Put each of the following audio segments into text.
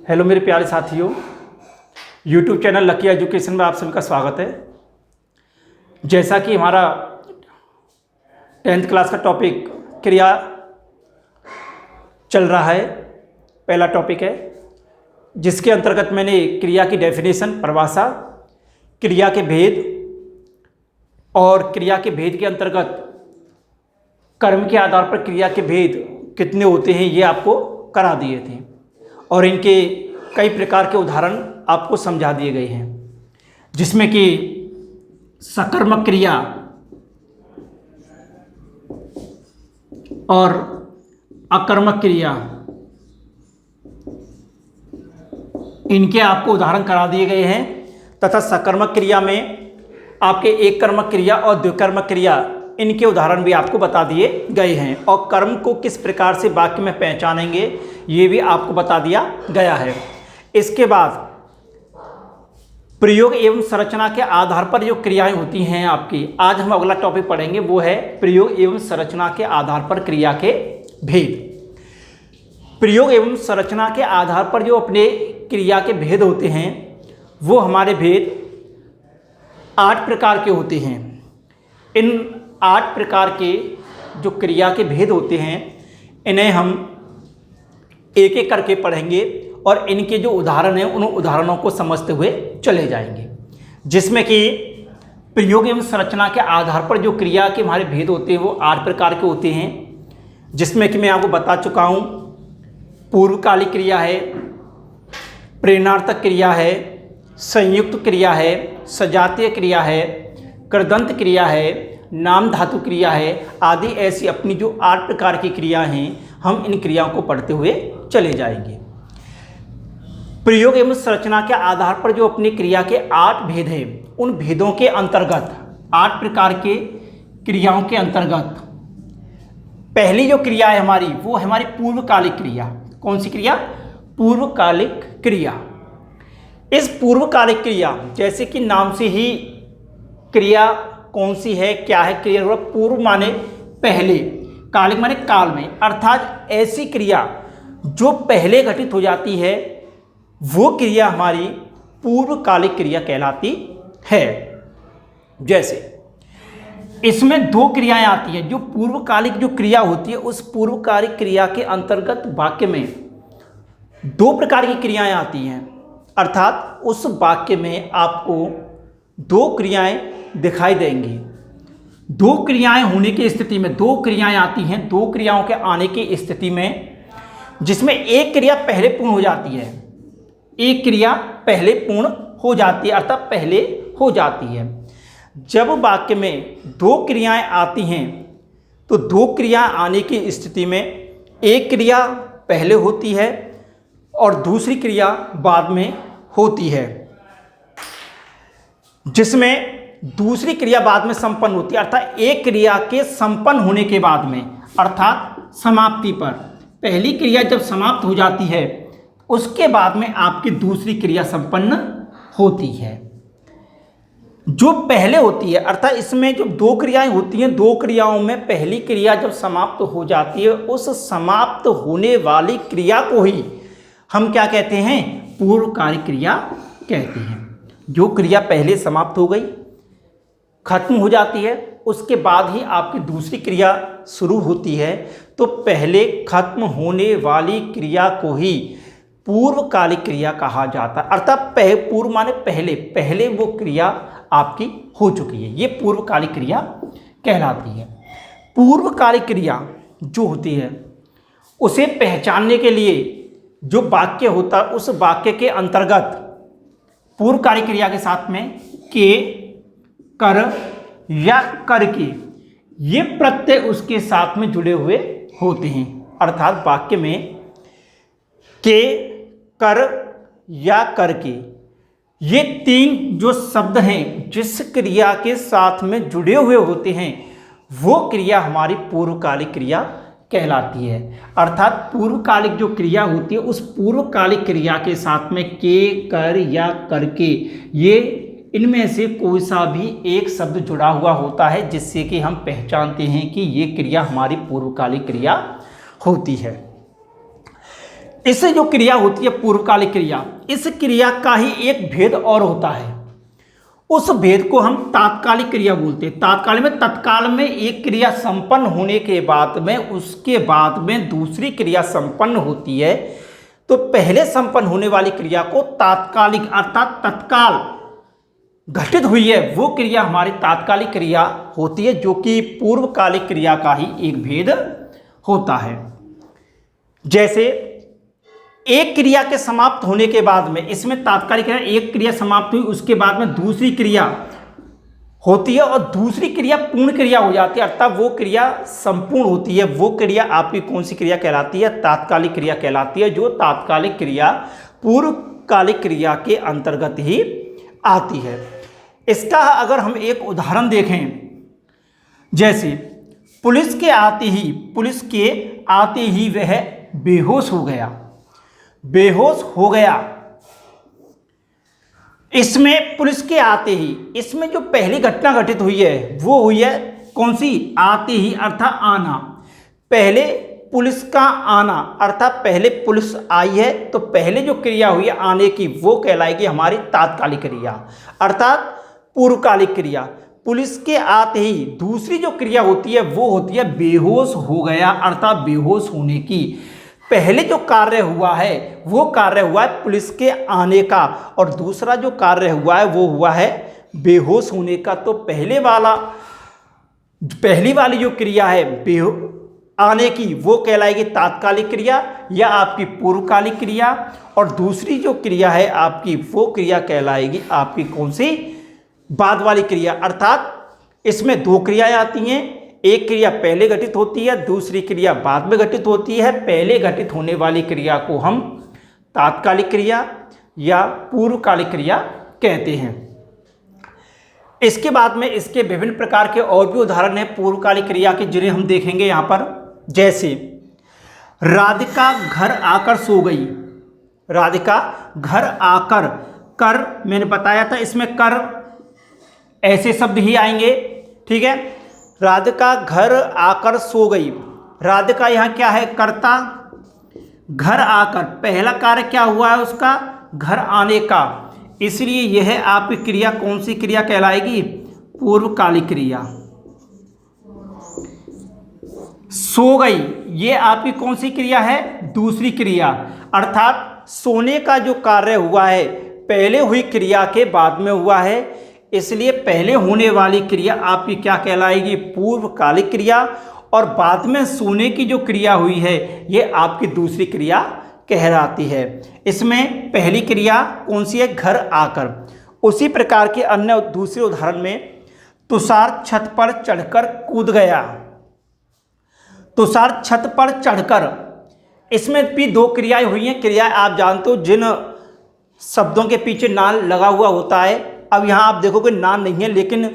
Hello मेरे प्यारे साथियों, यूट्यूब चैनल लकी एजुकेशन में आप सभी का स्वागत है। जैसा कि हमारा 10th क्लास का टॉपिक क्रिया चल रहा है, पहला टॉपिक है जिसके अंतर्गत मैंने क्रिया की डेफिनेशन, परिभाषा, क्रिया के भेद और क्रिया के भेद के अंतर्गत कर्म के आधार पर क्रिया के भेद कितने होते हैं ये आपको करा दिए थे और इनके कई प्रकार के उदाहरण आपको समझा दिए गए हैं, जिसमें कि सकर्मक क्रिया और अकर्मक क्रिया, इनके आपको उदाहरण करा दिए गए हैं तथा सकर्मक क्रिया में आपके एक कर्मक क्रिया और द्विकर्मक क्रिया, इनके उदाहरण भी आपको बता दिए गए हैं और कर्म को किस प्रकार से वाक्य में पहचानेंगे ये भी आपको बता दिया गया है। इसके बाद प्रयोग एवं संरचना के आधार पर जो क्रियाएं होती हैं आपकी, आज हम अगला टॉपिक पढ़ेंगे वो है प्रयोग एवं संरचना के आधार पर क्रिया के भेद। प्रयोग एवं संरचना के आधार पर जो अपने क्रिया के भेद होते हैं वो हमारे भेद 8 प्रकार के होते हैं। इन 8 प्रकार के जो क्रिया के भेद होते हैं इन्हें हम एक एक करके पढ़ेंगे और इनके जो उदाहरण हैं उन उदाहरणों को समझते हुए चले जाएंगे, जिसमें कि प्रयोग एवं संरचना के आधार पर जो क्रिया के हमारे भेद होते हैं वो 8 प्रकार के होते हैं, जिसमें कि मैं आपको बता चुका हूँ। पूर्वकालिक क्रिया है, प्रेरणार्थक क्रिया है, संयुक्त क्रिया है, सजातीय क्रिया है, कृदंत क्रिया है, नाम धातु क्रिया है आदि। ऐसी अपनी जो 8 प्रकार की क्रिया हैं हम इन क्रियाओं को पढ़ते हुए चले जाएंगे। प्रयोग एवं संरचना के आधार पर जो अपनी क्रिया के 8 भेद हैं उन भेदों के अंतर्गत 8 प्रकार के क्रियाओं के अंतर्गत पहली जो क्रिया है हमारी वो है हमारी पूर्वकालिक क्रिया। कौन सी क्रिया? पूर्वकालिक क्रिया। इस पूर्वकालिक क्रिया, जैसे कि नाम से ही क्रिया कौन सी है, क्या है क्रिया? पूर्व माने पहले, कालिक माने काल में, अर्थात ऐसी क्रिया जो पहले घटित हो जाती है वो क्रिया हमारी पूर्वकालिक क्रिया कहलाती है। जैसे इसमें 2 क्रियाएं आती हैं। जो पूर्वकालिक जो क्रिया होती है उस पूर्वकालिक क्रिया के अंतर्गत वाक्य में 2 प्रकार की क्रियाएं आती हैं, अर्थात उस वाक्य में आपको 2 क्रियाएं दिखाई देंगी। 2 क्रियाएं होने की स्थिति में 2 क्रियाएं आती हैं, 2 क्रियाओं के आने की स्थिति में, जिसमें एक क्रिया पहले पूर्ण हो जाती है, एक क्रिया पहले पूर्ण हो जाती है, अर्थात पहले हो जाती है। जब वाक्य में 2 क्रियाएं आती हैं तो 2 क्रिया आने की स्थिति में एक क्रिया पहले होती है और दूसरी क्रिया बाद में होती है, जिसमें दूसरी क्रिया बाद में संपन्न होती है। अर्थात एक क्रिया के संपन्न होने के बाद में, अर्थात समाप्ति पर, पहली क्रिया जब समाप्त हो जाती है उसके बाद में आपकी दूसरी क्रिया संपन्न होती है। जो पहले होती है, अर्थात इसमें जो 2 क्रियाएं होती हैं, 2 क्रियाओं में पहली क्रिया जब समाप्त हो जाती है उस समाप्त होने वाली क्रिया को ही हम क्या कहते हैं? पूर्वकालिक क्रिया कहते हैं। जो क्रिया पहले समाप्त हो गई, खत्म हो जाती है, उसके बाद ही आपकी दूसरी क्रिया शुरू होती है, तो पहले खत्म होने वाली क्रिया को ही पूर्वकालिक क्रिया कहा जाता है। अर्थात पूर्व माने पहले, पहले वो क्रिया आपकी हो चुकी है, ये पूर्वकालिक क्रिया कहलाती है। पूर्वकालिक क्रिया जो होती है उसे पहचानने के लिए जो वाक्य होता है उस वाक्य के अंतर्गत पूर्वकालिक क्रिया के साथ में के, कर या कर के, ये प्रत्यय उसके साथ में जुड़े हुए होते हैं। अर्थात वाक्य में के, कर या कर के, ये 3 जो शब्द हैं जिस क्रिया के साथ में जुड़े हुए होते हैं वो क्रिया हमारी पूर्वकालिक क्रिया कहलाती है। अर्थात पूर्वकालिक जो क्रिया होती है उस पूर्वकालिक क्रिया के साथ में के, कर या करके, ये इनमें से कोई सा भी एक शब्द जुड़ा हुआ होता है जिससे कि हम पहचानते हैं कि ये क्रिया हमारी पूर्वकालिक क्रिया होती है। इससे जो क्रिया होती है पूर्वकालिक क्रिया, इस क्रिया का ही एक भेद और होता है। उस भेद को हम तात्कालिक क्रिया बोलते हैं। तात्कालिक में तत्काल में एक क्रिया संपन्न होने के बाद में उसके बाद में दूसरी क्रिया संपन्न होती है, तो पहले संपन्न होने वाली क्रिया को तात्कालिक अर्थात तत्काल घटित हुई है वो क्रिया हमारी तात्कालिक क्रिया होती है, जो कि पूर्वकालिक क्रिया का ही एक भेद होता है। जैसे एक क्रिया के समाप्त होने के बाद में, इसमें तात्कालिक क्रिया एक क्रिया समाप्त हुई उसके बाद में दूसरी क्रिया होती है और दूसरी क्रिया पूर्ण क्रिया हो जाती है, अर्थात वो क्रिया संपूर्ण होती है। वो क्रिया आपकी कौन सी क्रिया कहलाती है? तात्कालिक क्रिया कहलाती है, जो तात्कालिक क्रिया पूर्वकालिक क्रिया के अंतर्गत ही आती है। इसका अगर हम एक उदाहरण देखें, जैसे पुलिस के आते ही वह बेहोश हो गया। बेहोश हो गया, इसमें पुलिस के आते ही, इसमें जो पहली घटना घटित हुई है वो हुई है कौन सी? आते ही अर्थात आना। पहले पुलिस का आना अर्थात पहले पुलिस आई है, तो पहले जो क्रिया हुई है आने की वो कहलाएगी हमारी तात्कालिक क्रिया अर्थात पूर्वकालिक क्रिया। पुलिस के आते ही दूसरी जो क्रिया होती है वो होती है बेहोश हो गया अर्थात बेहोश होने की। पहले जो कार्य हुआ है वो कार्य हुआ है पुलिस के आने का, और दूसरा जो कार्य हुआ है वो हुआ है बेहोश होने का। तो पहली वाली जो क्रिया है आने की वो कहलाएगी तात्कालिक क्रिया या आपकी पूर्वकालिक क्रिया, और दूसरी जो क्रिया है आपकी वो क्रिया कहलाएगी आपकी कौन सी? बाद वाली क्रिया। अर्थात इसमें दो क्रियाएं आती हैं, एक क्रिया पहले घटित होती है, दूसरी क्रिया बाद में घटित होती है। पहले घटित होने वाली क्रिया को हम तात्कालिक क्रिया या पूर्वकालिक क्रिया कहते हैं। इसके बाद में इसके विभिन्न प्रकार के और भी उदाहरण हैं पूर्वकालिक क्रिया के, जिन्हें हम देखेंगे यहाँ पर। जैसे राधिका घर आकर सो गई। राधिका घर आकर, कर मैंने बताया था इसमें कर ऐसे शब्द ही आएंगे, ठीक है। राधिका घर आकर सो गई। राधिका यहाँ क्या है? कर्ता। घर आकर पहला कार्य क्या हुआ है उसका? घर आने का, इसलिए यह आपकी क्रिया कौन सी क्रिया कहलाएगी? पूर्वकालिक क्रिया। सो गई ये आपकी कौन सी क्रिया है? दूसरी क्रिया। अर्थात सोने का जो कार्य हुआ है पहले हुई क्रिया के बाद में हुआ है, इसलिए पहले होने वाली क्रिया आपकी क्या कहलाएगी? पूर्वकालिक क्रिया, और बाद में सोने की जो क्रिया हुई है ये आपकी दूसरी क्रिया कहलाती है। इसमें पहली क्रिया कौन सी है? घर आकर। उसी प्रकार के अन्य दूसरे उदाहरण में तुषार छत पर चढ़कर कूद गया। तुषार छत पर चढ़कर, इसमें भी दो क्रियाएं हुई हैं। क्रिया आप जानते हो जिन शब्दों के पीछे नाल लगा हुआ होता है। अब यहाँ आप देखोगे नान नहीं है, लेकिन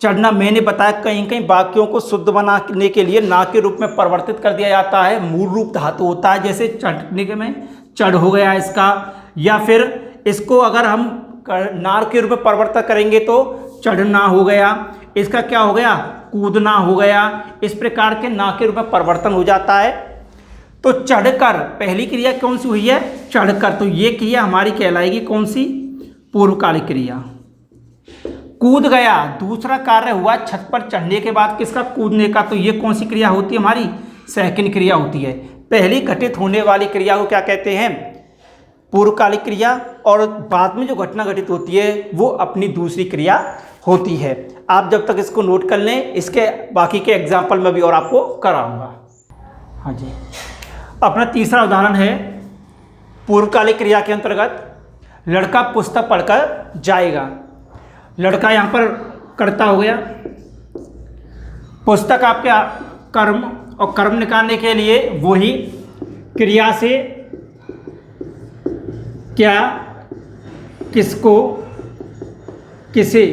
चढ़ना मैंने बताया कहीं कहीं वाक्यों को शुद्ध बनाने के लिए ना के रूप में परिवर्तित कर दिया जाता है। मूल रूप धातु होता है, जैसे चढ़ने के में चढ़ हो गया इसका, या फिर इसको अगर हम नार के रूप में परिवर्तित करेंगे तो चढ़ना हो गया, इसका क्या हो गया? कूदना हो गया। इस प्रकार के ना के रूप में परिवर्तन हो जाता है। तो चढ़कर पहली क्रिया कौन सी हुई है? चढ़कर, तो ये क्रिया हमारी कहलाएगी कौन सी? पूर्वकालिक क्रिया। कूद गया दूसरा कार्य हुआ छत पर चढ़ने के बाद किसका? कूदने का, तो ये कौन सी क्रिया होती है हमारी? सेकंड क्रिया होती है। पहली घटित होने वाली क्रिया को क्या कहते हैं? पूर्वकालिक क्रिया, और बाद में जो घटना घटित होती है वो अपनी दूसरी क्रिया होती है। आप जब तक इसको नोट कर लें, इसके बाकी के एग्जाम्पल में भी और आपको कराऊंगा। हाँ जी, अपना तीसरा उदाहरण है पूर्वकालिक क्रिया के अंतर्गत, लड़का पुस्तक पढ़कर जाएगा। लड़का यहाँ पर कर्ता हो गया, पुस्तक आपका कर्म, और कर्म निकालने के लिए वही क्रिया से क्या, किसको, किसे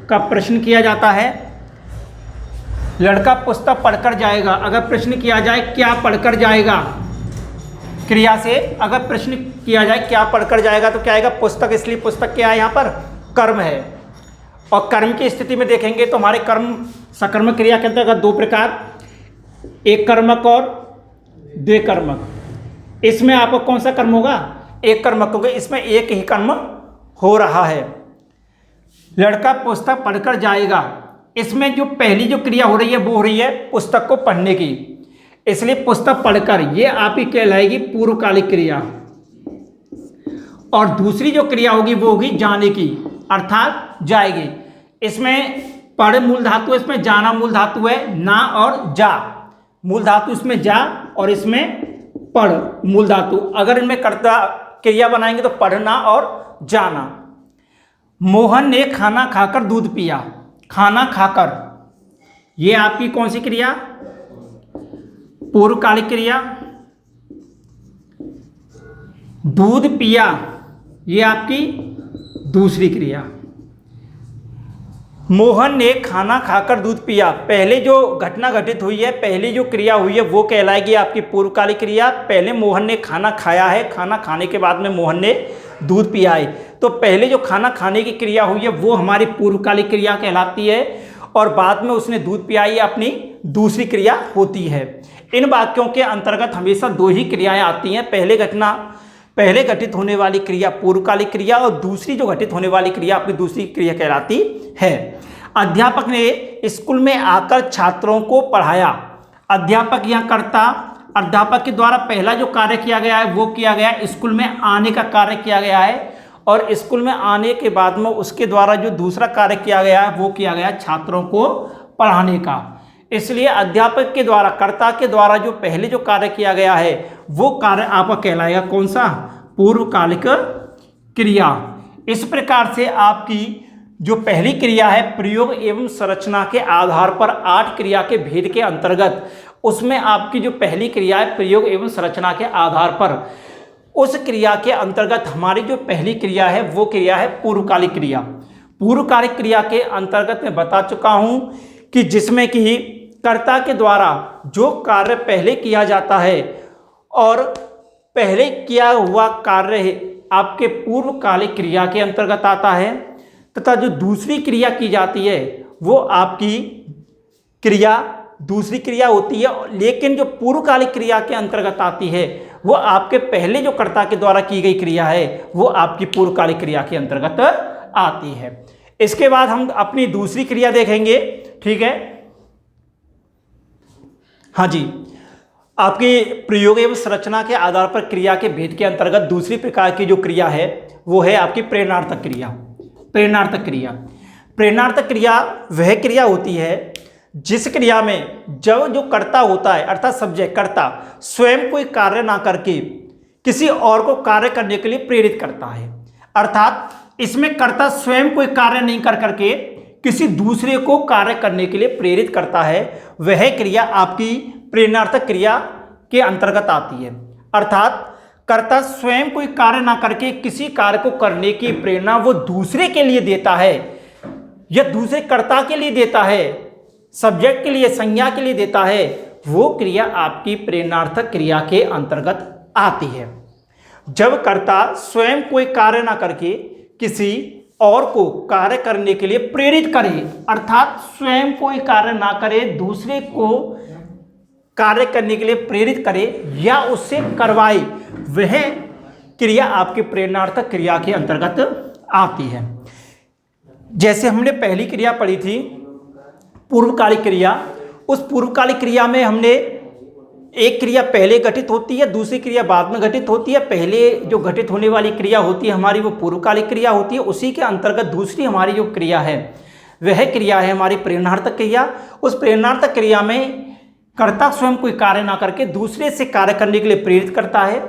का प्रश्न किया जाता है। लड़का पुस्तक पढ़कर जाएगा, अगर प्रश्न किया जाए क्या पढ़कर जाएगा, क्रिया से अगर प्रश्न किया जाए क्या पढ़कर जाएगा तो क्या आएगा? पुस्तक। इसलिए पुस्तक क्या है? यहाँ पर कर्म है। और कर्म की स्थिति में देखेंगे तो हमारे कर्म सकर्मक क्रिया के अंतर्गत दो प्रकार, एक कर्मक और द्विकर्मक। इसमें आपका कौन सा कर्म होगा, एक कर्म, क्योंकि इसमें एक ही कर्म हो रहा है। लड़का पुस्तक पढ़कर जाएगा, इसमें जो पहली जो क्रिया हो रही है वो हो रही है पुस्तक को पढ़ने की, इसलिए पुस्तक पढ़कर ये आपकी कहलाएगी पूर्वकालिक क्रिया। और दूसरी जो क्रिया होगी वो होगी जाने की, अर्थात जाएगी। इसमें पढ़ मूल धातु, इसमें जाना मूल धातु है, ना और जा मूल धातु, इसमें जा और इसमें पढ़ मूल धातु। अगर इनमें कर्ता क्रिया बनाएंगे तो पढ़ना और जाना। मोहन ने खाना खाकर दूध पिया, खाना खाकर ये आपकी कौन सी क्रिया, पूर्वकालिक क्रिया। दूध पिया ये आपकी दूसरी क्रिया। मोहन ने खाना खाकर दूध पिया, पहले जो घटना घटित हुई है, पहली जो क्रिया हुई है वो कहलाएगी आपकी पूर्वकालिक क्रिया। पहले मोहन ने खाना खाया है, खाना खाने के बाद में मोहन ने दूध पिया है, तो पहले जो खाना खाने की क्रिया हुई है वो हमारी पूर्वकालिक क्रिया कहलाती है, और बाद में उसने दूध पिया ये अपनी दूसरी क्रिया होती है। इन वाक्यों के अंतर्गत हमेशा दो ही क्रियाएं आती हैं, पहले घटित होने वाली क्रिया पूर्वकालिक क्रिया, और दूसरी जो घटित होने वाली क्रिया अपनी दूसरी क्रिया कहलाती है। अध्यापक ने स्कूल में आकर छात्रों को पढ़ाया, अध्यापक यहाँ कर्ता, अध्यापक के द्वारा पहला जो कार्य किया गया है वो किया गया है स्कूल में आने का कार्य किया गया है, और स्कूल में आने के बाद में उसके द्वारा जो दूसरा कार्य किया गया है वो किया गया है छात्रों को पढ़ाने का। इसलिए अध्यापक के द्वारा, कर्ता के द्वारा जो पहले जो कार्य किया गया है वो कार्य आपका कहलाएगा कौन सा, पूर्वकालिक क्रिया। इस प्रकार से आपकी जो पहली क्रिया है प्रयोग एवं संरचना के आधार पर 8 क्रिया के भेद के अंतर्गत, उसमें आपकी जो पहली क्रिया है प्रयोग एवं संरचना के आधार पर, उस क्रिया के अंतर्गत हमारी जो पहली क्रिया है वो क्रिया है पूर्वकालिक क्रिया। पूर्वकालिक क्रिया के अंतर्गत मैं बता चुका हूं कि जिसमें कि कर्ता के द्वारा जो कार्य पहले किया जाता है और पहले किया हुआ कार्य आपके पूर्वकालिक क्रिया के अंतर्गत आता है, तथा जो दूसरी क्रिया की जाती है वो आपकी क्रिया दूसरी क्रिया होती है, लेकिन जो पूर्वकालिक क्रिया के अंतर्गत आती है वो आपके पहले जो कर्ता के द्वारा की गई क्रिया है वो आपकी पूर्वकालिक क्रिया के अंतर्गत आती है। इसके बाद हम अपनी दूसरी क्रिया देखेंगे, ठीक है। हाँ जी, आपकी प्रयोग एवं संरचना के आधार पर क्रिया के भेद के अंतर्गत दूसरी प्रकार की जो क्रिया है वो है आपकी प्रेरणार्थक क्रिया। प्रेरणार्थक क्रिया, प्रेरणार्थक क्रिया वह क्रिया होती है जिस क्रिया में जब जो कर्ता होता है अर्थात सब्जेक्ट, कर्ता स्वयं कोई कार्य ना करके किसी और को कार्य करने के लिए प्रेरित करता है। अर्थात इसमें कर्ता स्वयं कोई कार्य नहीं कर करके किसी दूसरे को कार्य करने के लिए प्रेरित करता है, वह क्रिया आपकी प्रेरणार्थक क्रिया के अंतर्गत आती है। अर्थात कर्ता स्वयं कोई कार्य ना करके किसी कार्य को करने की प्रेरणा वो दूसरे के लिए देता है या दूसरे कर्ता के लिए देता है, सब्जेक्ट के लिए, संज्ञा के लिए देता है, वो क्रिया आपकी प्रेरणार्थक क्रिया के अंतर्गत आती है। जब कर्ता स्वयं कोई कार्य ना करके किसी और को कार्य करने के लिए प्रेरित करे, अर्थात स्वयं कोई कार्य ना करे दूसरे को कार्य करने के लिए प्रेरित करे या उससे करवाए, वह क्रिया आपके प्रेरणार्थक क्रिया के अंतर्गत आती है। जैसे हमने पहली क्रिया पढ़ी थी पूर्वकालिक क्रिया, उस पूर्वकालिक क्रिया में हमने एक क्रिया पहले घटित होती है, दूसरी क्रिया बाद में घटित होती है। पहले जो घटित होने वाली क्रिया होती है हमारी वो पूर्वकालिक क्रिया होती है, उसी के अंतर्गत दूसरी हमारी जो क्रिया है वह क्रिया है हमारी प्रेरणार्थक क्रिया। उस प्रेरणार्थक क्रिया में कर्ता स्वयं कोई कार्य ना करके दूसरे से कार्य करने के लिए प्रेरित करता है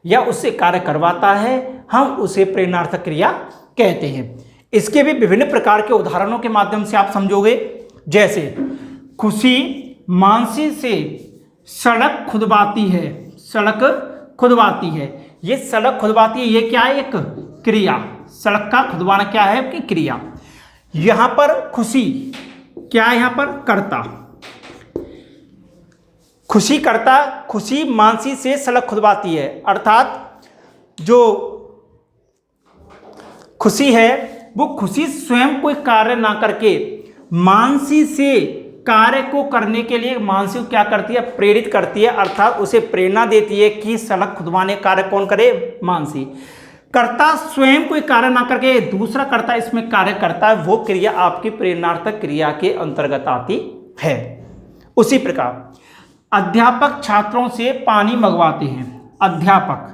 या उससे कार्य करवाता है, हम उसे प्रेरणार्थक क्रिया कहते हैं। इसके भी विभिन्न प्रकार के उदाहरणों के माध्यम से आप समझोगे। जैसे खुशी मानसी से सड़क खुदवाती है, सड़क खुदवाती है, ये सड़क खुदवाती है, ये क्या है, एक क्रिया। सड़क का खुदवाना क्या है, कि क्रिया। यहां पर खुशी क्या है, यहां पर कर्ता, खुशी कर्ता, खुशी मानसी से सड़क खुदवाती है, अर्थात जो खुशी है वो खुशी स्वयं कोई कार्य ना करके मानसी से कार्य को करने के लिए मानसिक क्या करती है, प्रेरित करती है, अर्थात उसे प्रेरणा देती है कि सड़क खुदवाने कार्य कौन करे, मानसी। कर्ता स्वयं कोई कार्य ना करके दूसरा कर्ता इसमें कार्य करता है, वो क्रिया आपकी प्रेरणार्थक क्रिया के अंतर्गत आती है। उसी प्रकार अध्यापक छात्रों से पानी मंगवाते हैं, अध्यापक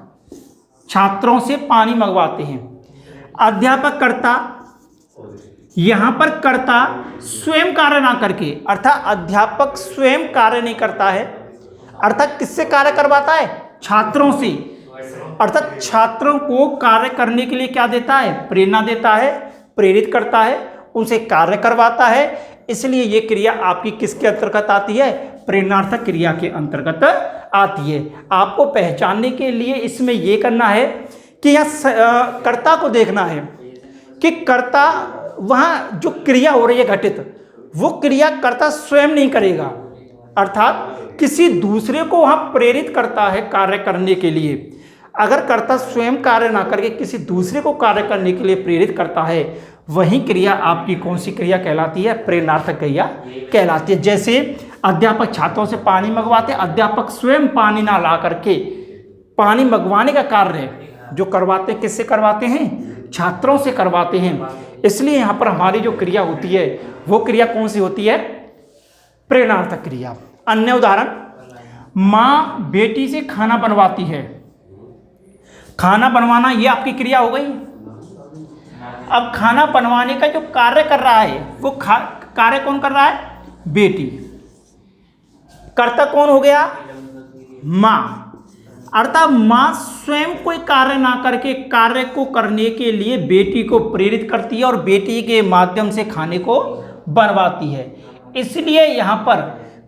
छात्रों से पानी मंगवाते हैं। अध्यापक कर्ता, यहां पर कर्ता स्वयं कार्य ना करके, अर्थात अध्यापक स्वयं कार्य नहीं करता है, अर्थात किससे कार्य करवाता है, छात्रों से, अर्थात छात्रों को कार्य करने के लिए क्या देता है, प्रेरणा देता है, प्रेरित करता है, उनसे कार्य करवाता है। इसलिए ये क्रिया आपकी किसके अंतर्गत आती है, प्रेरणार्थक क्रिया के अंतर्गत आती है। आपको पहचानने के लिए इसमें यह करना है कि यहाँ कर्ता को देखना है कि कर्ता वहाँ जो क्रिया हो रही है घटित, वो क्रिया कर्ता स्वयं नहीं करेगा, अर्थात किसी दूसरे को वहाँ प्रेरित करता है कार्य करने के लिए। अगर कर्ता स्वयं कार्य ना करके किसी दूसरे को कार्य करने के लिए प्रेरित करता है, वही क्रिया आपकी कौन सी क्रिया कहलाती है, प्रेरणार्थक क्रिया कहलाती है। जैसे अध्यापक छात्रों से पानी मंगवाते, अध्यापक स्वयं पानी ना ला करके पानी मंगवाने का कार्य जो करवाते हैं, किससे करवाते हैं, छात्रों से करवाते हैं। इसलिए यहाँ पर हमारी जो क्रिया होती है वो क्रिया कौन सी होती है, प्रेरणार्थक क्रिया। अन्य उदाहरण, माँ बेटी से खाना बनवाती है। खाना बनवाना ये आपकी क्रिया हो गई। अब खाना बनवाने का जो कार्य कर रहा है वो कार्य कौन कर रहा है, बेटी। कर्ता कौन हो गया, माँ। अर्थात माँ स्वयं कोई कार्य ना करके कार्य को करने के लिए बेटी को प्रेरित करती है और बेटी के माध्यम से खाने को बनवाती है। इसलिए यहाँ पर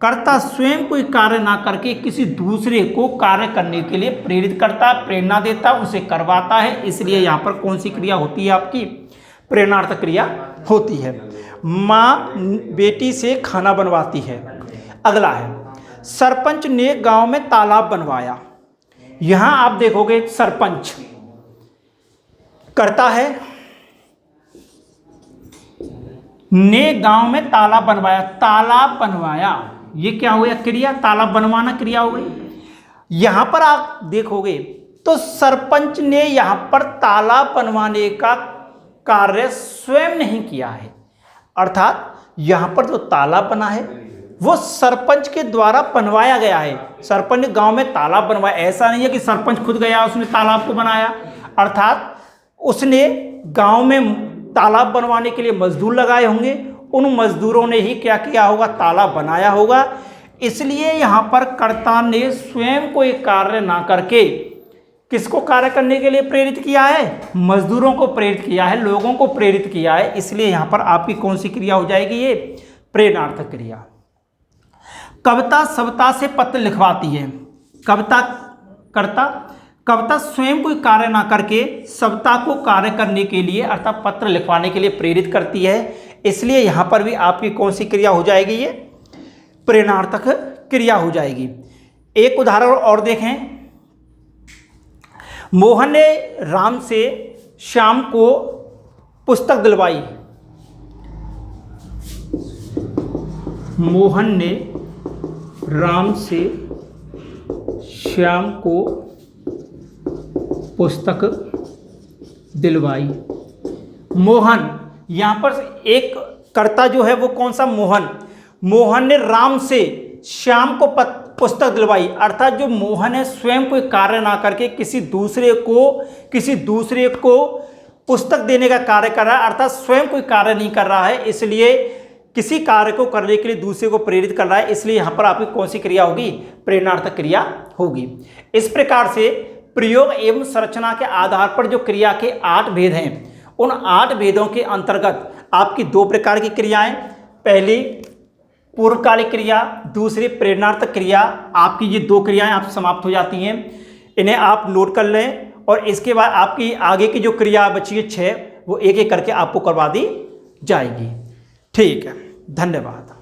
कर्ता स्वयं कोई कार्य ना करके किसी दूसरे को कार्य करने के लिए प्रेरित करता, प्रेरणा देता, उसे करवाता है। इसलिए यहाँ पर कौन सी क्रिया होती है, आपकी प्रेरणार्थक क्रिया होती है। माँ बेटी से खाना बनवाती है। अगला है, सरपंच ने गांव में तालाब बनवाया। यहां आप देखोगे सरपंच करता है, ने गांव में तालाब बनवाया, तालाब बनवाया, ये क्या हो गया, क्रिया, तालाब बनवाना क्रिया हो गई। यहां पर आप देखोगे तो सरपंच ने यहां पर तालाब बनवाने का कार्य स्वयं नहीं किया है, अर्थात यहां पर जो तालाब बना है वो सरपंच के द्वारा बनवाया गया है। सरपंच ने गांव में तालाब बनवाया, ऐसा नहीं है कि सरपंच खुद गया उसने तालाब को बनाया, अर्थात उसने गांव में तालाब बनवाने के लिए मजदूर लगाए होंगे, उन मजदूरों ने ही क्या किया होगा, तालाब बनाया होगा। इसलिए यहाँ पर कर्ता ने स्वयं कोई कार्य ना करके किसको कार्य करने के लिए प्रेरित किया है, मजदूरों को प्रेरित किया है, लोगों को प्रेरित किया है। इसलिए यहाँ पर आपकी कौन सी क्रिया हो जाएगी, ये प्रेरणार्थक क्रिया। कविता सविता से पत्र लिखवाती है। कविता करता, कविता स्वयं कोई कार्य ना करके सविता को कार्य करने के लिए अर्थात पत्र लिखवाने के लिए प्रेरित करती है। इसलिए यहाँ पर भी आपकी कौन सी क्रिया हो जाएगी, ये प्रेरणार्थक क्रिया हो जाएगी। एक उदाहरण और देखें, मोहन ने राम से श्याम को पुस्तक दिलवाई। मोहन ने राम से श्याम को पुस्तक दिलवाई। मोहन, यहाँ पर एक कर्ता जो है वो कौन सा, मोहन। मोहन ने राम से श्याम को पुस्तक दिलवाई, अर्थात जो मोहन है स्वयं कोई कार्य ना करके किसी दूसरे को पुस्तक देने का कार्य कर रहा है, अर्थात स्वयं कोई कार्य नहीं कर रहा है, इसलिए किसी कार्य को करने के लिए दूसरे को प्रेरित कर रहा है। इसलिए यहाँ पर आपकी कौन सी क्रिया होगी, प्रेरणार्थक क्रिया होगी। इस प्रकार से प्रयोग एवं संरचना के आधार पर जो क्रिया के 8 भेद हैं, उन 8 भेदों के अंतर्गत आपकी 2 प्रकार की क्रियाएं, पहली पूर्वकालिक क्रिया, दूसरी प्रेरणार्थक क्रिया। आपकी ये 2 क्रियाएं आप समाप्त हो जाती हैं, इन्हें आप नोट कर लें और इसके बाद आपकी आगे की जो क्रिया बची है 6, वो एक एक करके आपको करवा दी जाएगी। ठीक है, धन्यवाद।